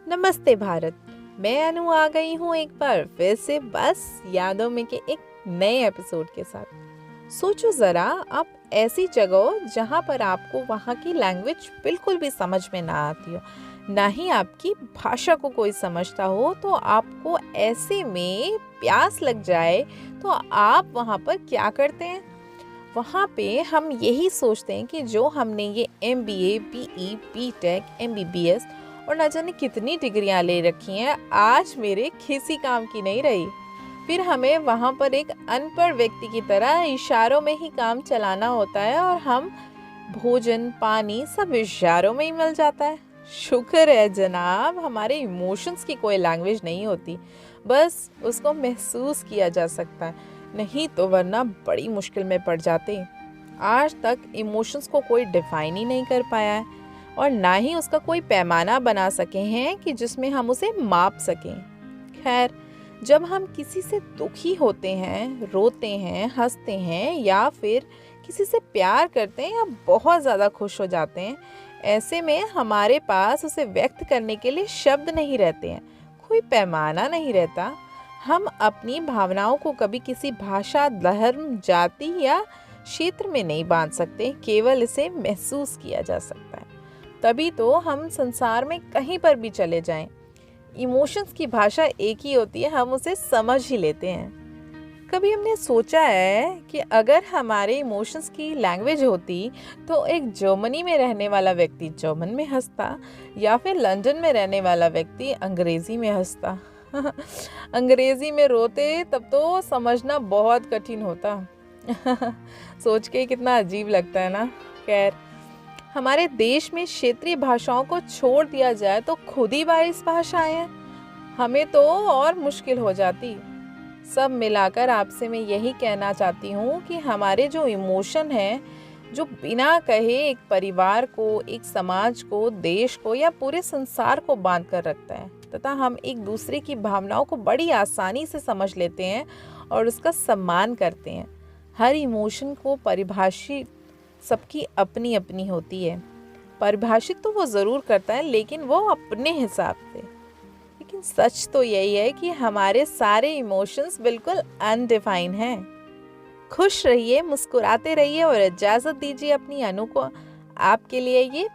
नमस्ते भारत। मैं अनु आ गई हूँ एक बार फिर से बस यादों में के एक नए एपिसोड के साथ। सोचो ज़रा, आप ऐसी जगह जहाँ पर आपको वहाँ की लैंग्वेज बिल्कुल भी समझ में ना आती हो, ना ही आपकी भाषा को कोई समझता हो, तो आपको ऐसे में प्यास लग जाए तो आप वहाँ पर क्या करते हैं? वहाँ पे हम यही सोचते हैं कि जो हमने ये MBA, BE, BTech, MBBS और ना जाने कितनी डिग्रियां ले रखी हैं, आज मेरे किसी काम की नहीं रही। फिर हमें वहाँ पर एक अनपढ़ व्यक्ति की तरह इशारों में ही काम चलाना होता है और हम भोजन, पानी सब इशारों में ही मिल जाता है। शुक्र है जनाब, हमारे इमोशंस की कोई लैंग्वेज नहीं होती, बस उसको महसूस किया जा सकता है, नहीं तो वरना बड़ी मुश्किल में पड़ जाते। आज तक इमोशंस को कोई डिफाइन ही नहीं कर पाया है और ना ही उसका कोई पैमाना बना सके हैं कि जिसमें हम उसे माप सकें। खैर, जब हम किसी से दुखी होते हैं, रोते हैं, हंसते हैं या फिर किसी से प्यार करते हैं या बहुत ज़्यादा खुश हो जाते हैं, ऐसे में हमारे पास उसे व्यक्त करने के लिए शब्द नहीं रहते हैं, कोई पैमाना नहीं रहता। हम अपनी भावनाओं को कभी किसी भाषा, धर्म, जाति या क्षेत्र में नहीं बांध सकते, केवल इसे महसूस किया जा सकता है। तभी तो हम संसार में कहीं पर भी चले जाएं, इमोशंस की भाषा एक ही होती है, हम उसे समझ ही लेते हैं। कभी हमने सोचा है कि अगर हमारे इमोशंस की लैंग्वेज होती तो एक जर्मनी में रहने वाला व्यक्ति जर्मन में हंसता या फिर लंदन में रहने वाला व्यक्ति अंग्रेजी में हंसता। अंग्रेजी में रोते तब तो समझना बहुत कठिन होता। सोच के कितना अजीब लगता है ना। खैर, हमारे देश में क्षेत्रीय भाषाओं को छोड़ दिया जाए तो खुद ही 22 भाषाएं हैं, हमें तो और मुश्किल हो जाती। सब मिलाकर आपसे मैं यही कहना चाहती हूँ कि हमारे जो इमोशन है, जो बिना कहे एक परिवार को, एक समाज को, देश को या पूरे संसार को बांध कर रखता है, तथा हम एक दूसरे की भावनाओं को बड़ी आसानी से समझ लेते हैं और उसका सम्मान करते हैं। हर इमोशन को परिभाषित सबकी अपनी अपनी होती है। परिभाषित तो वो ज़रूर करता है, लेकिन वो अपने हिसाब से। लेकिन सच तो यही है कि हमारे सारे इमोशंस बिल्कुल अनडिफाइन हैं। खुश रहिए, मुस्कुराते रहिए और इजाज़त दीजिए अपनी अनु को। आपके लिए ये